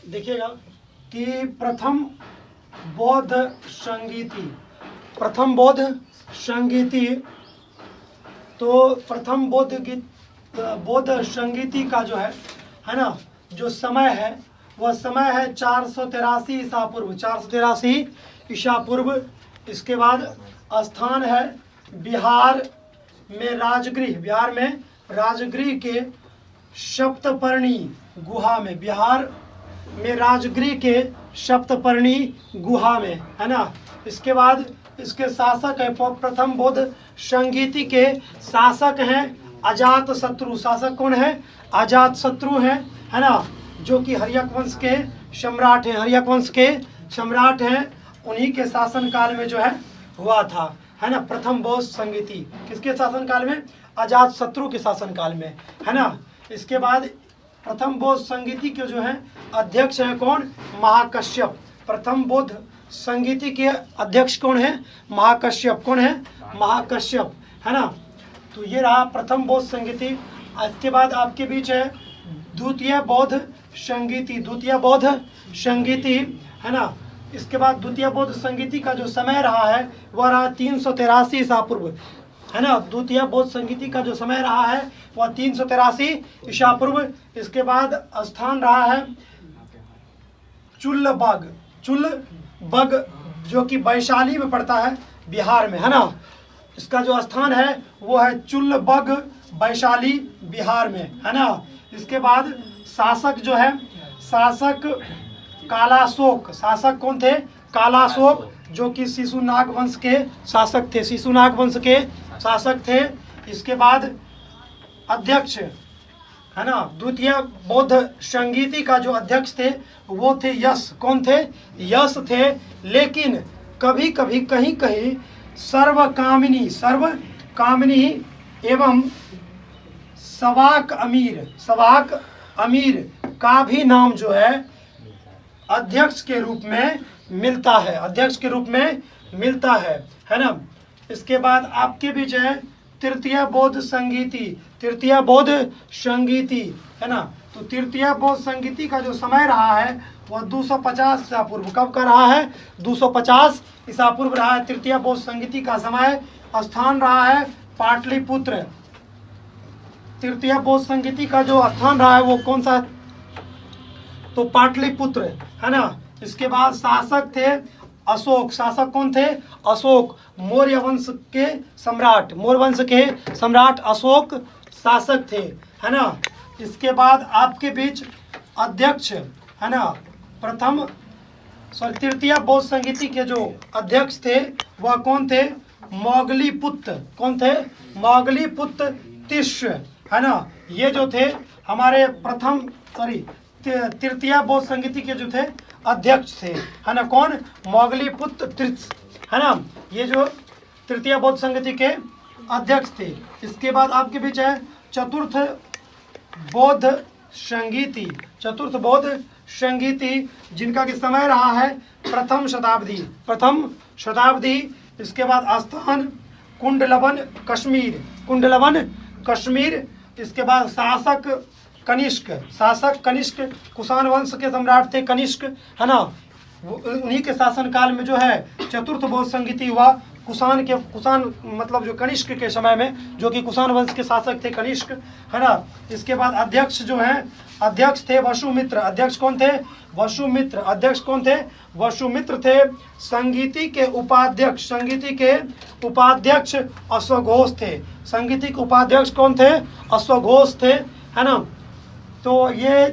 देखिएगा कि प्रथम बौद्ध संगीति, तो प्रथम बौद्ध संगीति का जो है ना, जो समय है वह समय है 483 ईसा पूर्व, 483 ईसा पूर्व। इसके बाद स्थान है बिहार में राजगृह के सप्तपर्णी गुहा में, बिहार में राजगृह के सप्तपर्णी गुहा में, है ना। इसके बाद इसके शासक है, प्रथम बौद्ध संगीति के शासक हैं अजातशत्रु। शासक कौन है? अजातशत्रु है ना, जो कि हर्यक वंश के सम्राट हैं, उन्हीं के शासनकाल में जो है हुआ था, है ना, प्रथम बौद्ध संगीति। किसके शासनकाल में? अजातशत्रु के शासनकाल में, है ना। इसके बाद प्रथम बौद्ध संगीति के जो है अध्यक्ष हैं कौन? महाकश्यप। प्रथम बौद्ध संगीति के अध्यक्ष कौन है? महाकश्यप। कौन है? महाकश्यप, है ना। तो ये रहा प्रथम बौद्ध संगीति। इसके बाद आपके बीच है द्वितीय बौद्ध संगीति, है ना। इसके बाद द्वितीय बौद्ध संगीति का जो समय रहा है वह रहा 383 ईसा पूर्व, है ना। द्वितीय बौद्ध संगीति का जो समय रहा है वह 383 ईसा पूर्व। इसके बाद स्थान रहा है चुल्लबग, जो कि वैशाली में पड़ता है, बिहार में, है ना। इसका जो स्थान है वो है चुल्लबग, वैशाली, बिहार में, है ना। इसके बाद शासक जो है, शासक कालाशोक। शासक कौन थे? कालाशोक, जो कि शिशुनाग वंश के शासक थे, इसके बाद अध्यक्ष, है ना, द्वितीय बौद्ध संगीति का जो अध्यक्ष थे वो थे यश। कौन थे? यश थे। लेकिन कभी कभी कहीं सर्वकामिनी एवं सवाक अमीर का भी नाम जो है अध्यक्ष के रूप में मिलता है, है ना। इसके बाद आपके बीच है तृतीय बौद्ध संगीति, है ना। तो तृतीय बौद्ध संगीति का जो समय रहा है वह 250 ईसा पूर्व। कब का रहा है? 250 ईसा पूर्व रहा है तृतीय बौद्ध संगीति का समय। स्थान रहा है पाटलिपुत्र। तृतीय बौद्ध संगीति का जो स्थान रहा है वो कौन सा? तो पाटलिपुत्र, है ना। इसके बाद शासक थे अशोक। शासक कौन थे? अशोक, मौर्य वंश के सम्राट अशोक शासक थे, है ना। इसके बाद आपके बीच अध्यक्ष, है ना, तृतीय बौद्ध संगीति के जो अध्यक्ष थे वह कौन थे? मोगलीपुत्र। कौन थे? मोगलीपुत्र तिष्य, है ना। ये जो थे हमारे तृतीय बौद्ध संगीति के जो थे अध्यक्ष थे, है ना। कौन? मोगलीपुत्र तिष्य, है ना। ये जो तृतीय बौद्ध संगीति के अध्यक्ष थे। इसके बाद आपके बीच है चतुर्थ बौद्ध संगीति, जिनका कि समय रहा है प्रथम शताब्दी। इसके बाद स्थान कुंडलवन कश्मीर। इसके बाद शासक कनिष्क कुषाण वंश के सम्राट थे कनिष्क, है ना। उन्हीं के शासनकाल में जो है चतुर्थ बौद्ध संगीति हुआ। कुषाण मतलब जो कनिष्क के समय में, जो कि कुषाण वंश के शासक थे कनिष्क, है ना। इसके बाद अध्यक्ष जो हैं, अध्यक्ष थे वसुमित्र। अध्यक्ष कौन थे? वसुमित्र। अध्यक्ष कौन थे? वसुमित्र थे। संगीति के उपाध्यक्ष अश्वघोष थे। संगीति के उपाध्यक्ष कौन थे? अश्वघोष थे, है ना। तो ये